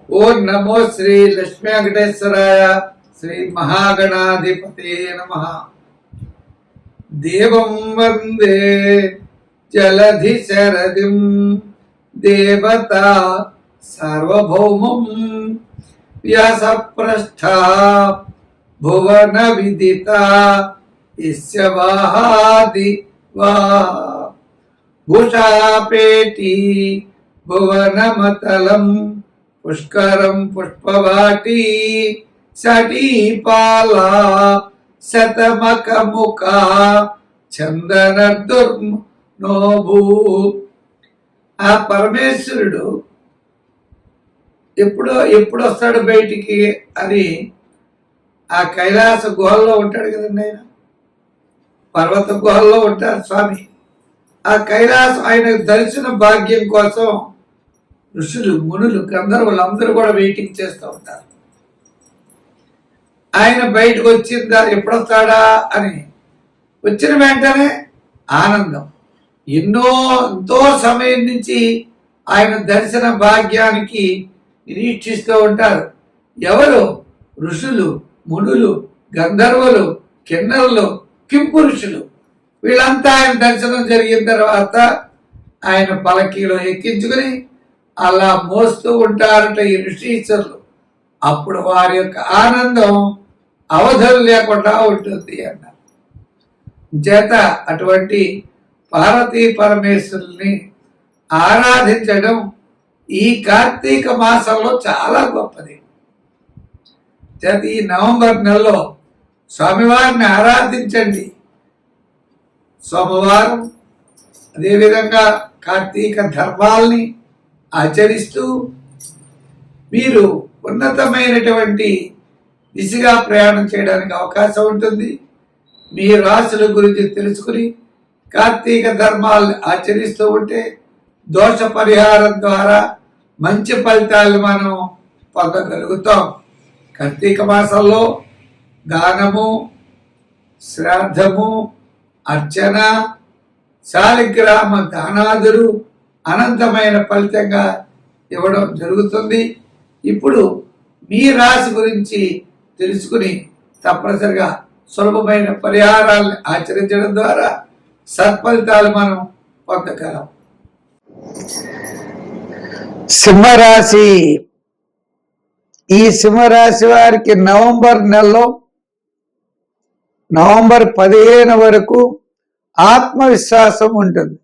ఓం నమో శ్రీ లక్ష్మీ వెంకటేశ్వరాయ శ్రీ మహాగణాధిపతే నమః. దేవం వందే జలధి శరదిం దేవత సార్వభౌమం వ్యాసప్రస్థ భువన విదిత ఇస్య వాహాది వా భూషాపేటి భువనమతలం పుష్కరం పుష్పవాటి సటీపాల శతమకముఖ చందనర్దుర్నోభూ. ఆ పరమేశ్వరుడు ఎప్పుడు వస్తాడు బయటికి అని ఆ కైలాస గుహల్లో ఉంటాడు కదండి. ఆయన పర్వత గుహల్లో ఉంటారు స్వామి. ఆ కైలాసం ఆయన దర్శన భాగ్యం కోసం ఋషులు మునులు గంధర్వులు అందరూ కూడా వెయిటింగ్ చేస్తూ ఉంటారు. ఆయన బయటకు వచ్చిందా ఎప్పుడొస్తాడా అని. వచ్చిన వెంటనే ఆనందం. ఎంతో సమయం నుంచి ఆయన దర్శన భాగ్యానికి నిరీక్షిస్తూ ఉంటారు. ఎవరు? ఋషులు, మునులు, గంధర్వులు, కిన్నరులు, కింపురుషులు. వీళ్ళంతా ఆయన దర్శనం జరిగిన తర్వాత ఆయన పలకీలో ఎక్కించుకుని అలా మోస్తూ ఉంటారట ఈ ఋషీశ్వరులు. అప్పుడు వారి యొక్క ఆనందం అవధులు లేకుండా ఉంటుంది అన్న చేత అటువంటి పార్వతీ పరమేశ్వరుల్ని ఆరాధించడం ఈ కార్తీక మాసంలో చాలా గొప్పది. చేత ఈ నవంబర్ నెలలో స్వామివారిని ఆరాధించండి. సోమవారం అదేవిధంగా కార్తీక ధర్మాల్ని ఆచరిస్తూ మీరు ఉన్నతమైనటువంటి దిశగా ప్రయాణం చేయడానికి అవకాశం ఉంటుంది. మీ రాశుల గురించి తెలుసుకుని కార్తీక ధర్మాలను ఆచరిస్తూ ఉంటే దోష పరిహారం ద్వారా మంచి ఫలితాలు మనం పొందగలుగుతాం. కార్తీక మాసంలో దానము, శ్రాద్ధము, అర్చన, శాలిగ్రామ దానాదులు అనంతమైన ఫలితంగా ఇవ్వడం జరుగుతుంది. ఇప్పుడు మీ రాశి గురించి తెలుసుకుని తప్పనిసరిగా సులభమైన పరిహారాలను ఆచరించడం ద్వారా సత్ఫలితాలు మనం పొందగలం. సింహరాశి. ఈ సింహరాశి వారికి నవంబర్ నెలలో నవంబర్ 15 వరకు ఆత్మవిశ్వాసం ఉంటుంది,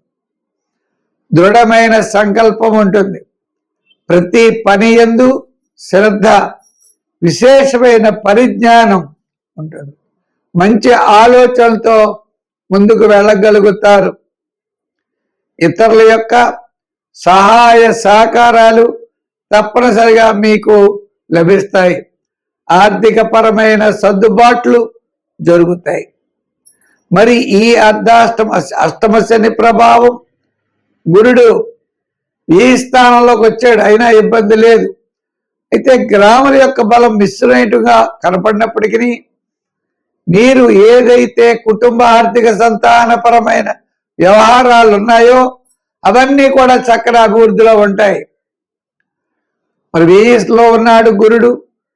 దృఢమైన సంకల్పం ఉంటుంది, ప్రతి పని యందు శ్రద్ధ, విశేషమైన పరిజ్ఞానం ఉంటుంది, మంచి ఆలోచనలతో ముందుకు వెళ్ళగలుగుతారు. ఇతరుల యొక్క సహాయ సహకారాలు తప్పనిసరిగా మీకు లభిస్తాయి. ఆర్థిక పరమైన సర్దుబాట్లు జరుగుతాయి. మరి ఈ అష్టమ శని ప్రభావం, గురుడు ఈ స్థానంలోకి వచ్చాడు, అయినా ఇబ్బంది లేదు. అయితే గ్రాముల యొక్క బలం మిశ్రమైనట్టుగా కనపడినప్పటికీ మీరు ఏదైతే కుటుంబ ఆర్థిక సంతానపరమైన వ్యవహారాలు ఉన్నాయో అవన్నీ కూడా చక్కటి అభివృద్ధిలో ఉంటాయి. మరి వీస్లో ఉన్నాడు గురుడు,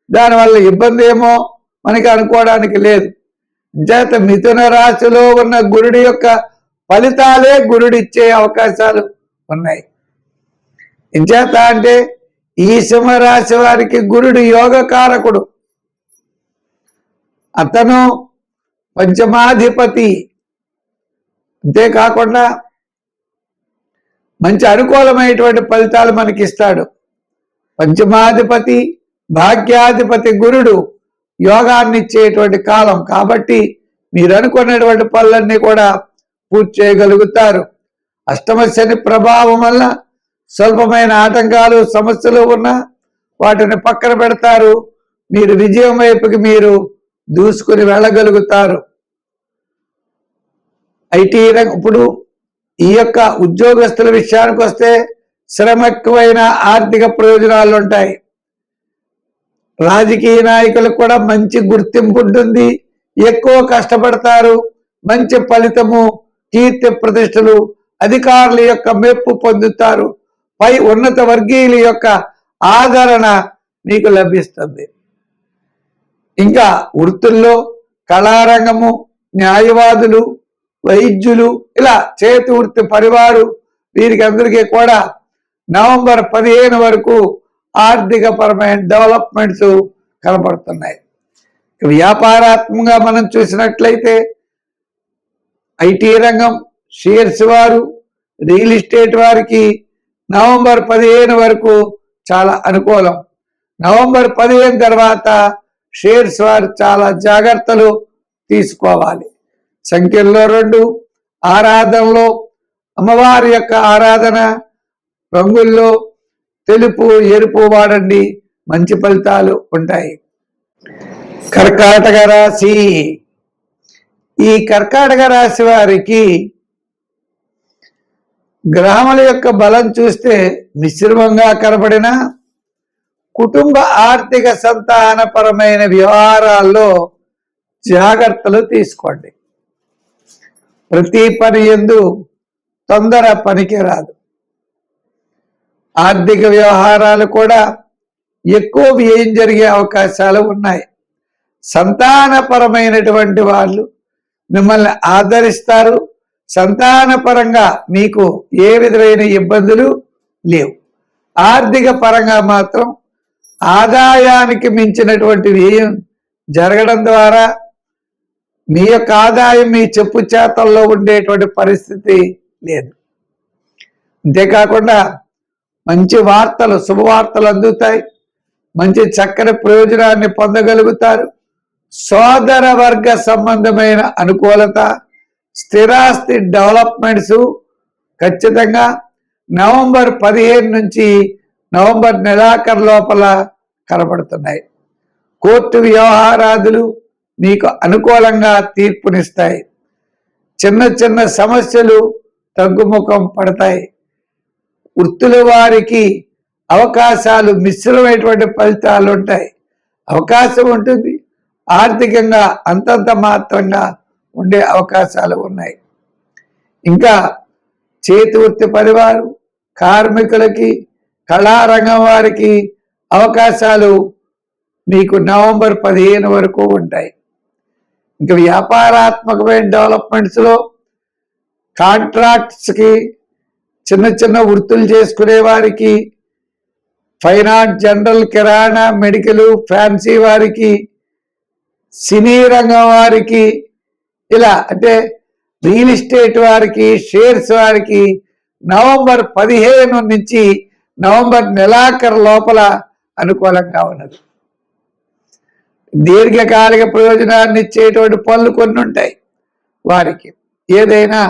దానివల్ల ఇబ్బంది ఏమో మనకి అనుకోవడానికి లేదు. చేత మిథున రాశిలో ఉన్న గురుడి యొక్క ఫలితాలే గురుడిచ్చే అవకాశాలు ఉన్నాయి. ఇంచేత అంటే ఈ సింహరాశి వారికి గురుడు యోగకారకుడు, అతను పంచమాధిపతి. అంతేకాకుండా మంచి అనుకూలమైనటువంటి ఫలితాలు మనకిస్తాడు. పంచమాధిపతి, భాగ్యాధిపతి గురుడు యోగాన్ని ఇచ్చేటువంటి కాలం కాబట్టి మీరు అనుకున్నటువంటి పనులన్నీ కూడా పూర్తి చేయగలుగుతారు. అష్టమ శని ప్రభావం వల్ల స్వల్పమైన ఆటంకాలు, సమస్యలు ఉన్నా వాటిని పక్కన పెడతారు. మీరు విజయం వైపుకి మీరు దూసుకుని వెళ్ళగలుగుతారు. ఐటీ రంగం, ఇప్పుడు ఈ యొక్క ఉద్యోగస్తుల విషయానికి వస్తే శ్రమ ఎక్కువైన ఆర్థిక ప్రయోజనాలు ఉంటాయి. రాజకీయ నాయకులకు కూడా మంచి గుర్తింపు ఉంటుంది, ఎక్కువ కష్టపడతారు, మంచి ఫలితము, కీర్తి ప్రతిష్టలు, అధికారుల యొక్క మెప్పు పొందుతారు. పై ఉన్నత వర్గీయుల యొక్క ఆదరణ మీకు లభిస్తుంది. ఇంకా వృత్తుల్లో కళారంగము, న్యాయవాదులు, వైద్యులు, ఇలా చేతి వృత్తి పరివారు వీరికి అందరికీ కూడా నవంబర్ 15 వరకు ఆర్థిక పరమైన డెవలప్మెంట్స్ కనపడుతున్నాయి. వ్యాపారాత్మకంగా మనం చూసినట్లయితే ఐటీ రంగం, షేర్స్ వారు, రియల్ ఎస్టేట్ వారికి నవంబర్ 15 వరకు చాలా అనుకూలం. నవంబర్ 15 తర్వాత షేర్స్ వారు చాలా జాగ్రత్తలు తీసుకోవాలి. సంఖ్యల్లో 2, ఆరాధనలో అమ్మవారి యొక్క ఆరాధన, రంగుల్లో తెలుపు, ఎరుపు వాడండి, మంచి ఫలితాలు ఉంటాయి. కర్కాటక రాశి. ఈ కర్కాటక రాశి వారికి గ్రహముల యొక్క బలం చూస్తే మిశ్రమంగా కనబడిన కుటుంబ ఆర్థిక సంతానపరమైన వ్యవహారాల్లో జాగ్రత్తలు తీసుకోండి. ప్రతి పని యందు తొందర పనికిరాదు. ఆర్థిక వ్యవహారాలు కూడా ఎక్కువ వ్యయం జరిగే అవకాశాలు ఉన్నాయి. సంతానపరమైనటువంటి వాళ్ళు మిమ్మల్ని ఆదరిస్తారు. సంతానపరంగా మీకు ఏ విధమైన ఇబ్బందులు లేవు. ఆర్థిక పరంగా మాత్రం ఆదాయానికి మించినటువంటి వ్యయం జరగడం ద్వారా మీ యొక్క ఆదాయం మీ చెప్పు చేతల్లో ఉండేటువంటి పరిస్థితి లేదు. అంతేకాకుండా మంచి వార్తలు, శుభవార్తలు అందుతాయి. మంచి చక్కని ప్రయోజనాన్ని పొందగలుగుతారు. సోదర వర్గ సంబంధమైన అనుకూలత, స్థిరాస్తి డెవలప్మెంట్స్ ఖచ్చితంగా నవంబర్ 15 నుంచి నవంబర్ నెలాఖరు లోపల కనబడుతున్నాయి. కోర్టు వ్యవహారాదులు మీకు అనుకూలంగా తీర్పునిస్తాయి. చిన్న చిన్న సమస్యలు తగ్గుముఖం పడతాయి. వృత్తుల వారికి అవకాశాలు మిశ్రమైనటువంటి ఫలితాలు ఉంటాయి. అవకాశం ఉంటుంది, ఆర్థికంగా అంతంత మాత్రంగా ఉండే అవకాశాలు ఉన్నాయి. ఇంకా చేతి వృత్తి పరివారు, కార్మికులకి, కళారంగం వారికి అవకాశాలు మీకు నవంబర్ 15 వరకు ఉంటాయి. ఇంకా వ్యాపారాత్మకమైన డెవలప్మెంట్స్లో కాంట్రాక్ట్స్కి, చిన్న చిన్న వృత్తులు చేసుకునే వారికి, ఫైనాన్స్, జనరల్, కిరాణా, మెడికల్, ఫ్యాన్సీ వారికి, సినీ రంగం వారికి, ఇలా అంటే రియల్ ఎస్టేట్ వారికి, షేర్స్ వారికి నవంబర్ 15 నుంచి నవంబర్ నెలాఖరు లోపల అనుకూలంగా ఉన్నది. దీర్ఘకాలిక ప్రయోజనాన్ని ఇచ్చేటువంటి పనులు కొన్ని ఉంటాయి. వారికి ఏదైనా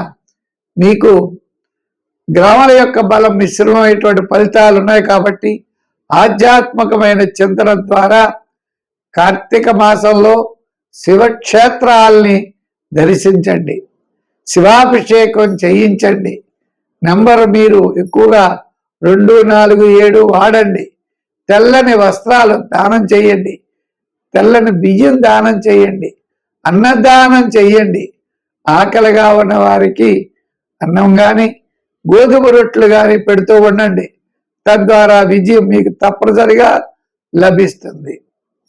మీకు గ్రహాల యొక్క బలం మిశ్రమమైనటువంటి ఫలితాలు ఉన్నాయి. కాబట్టి ఆధ్యాత్మికమైన చింతన ద్వారా కార్తీక మాసంలో శివక్షేత్రాల్ని దర్శించండి, శివాభిషేకం చేయించండి. నంబర్ మీరు ఎక్కువగా 2, 4, 7 వాడండి. తెల్లని వస్త్రాలు దానం చేయండి, తెల్లని బియ్యం దానం చేయండి, అన్నదానం చేయండి. ఆకలిగా ఉన్న వారికి అన్నం కానీ గోధుమ రొట్టెలు కానీ పెడుతూ ఉండండి. తద్వారా విజయం మీకు తప్పనిసరిగా లభిస్తుంది.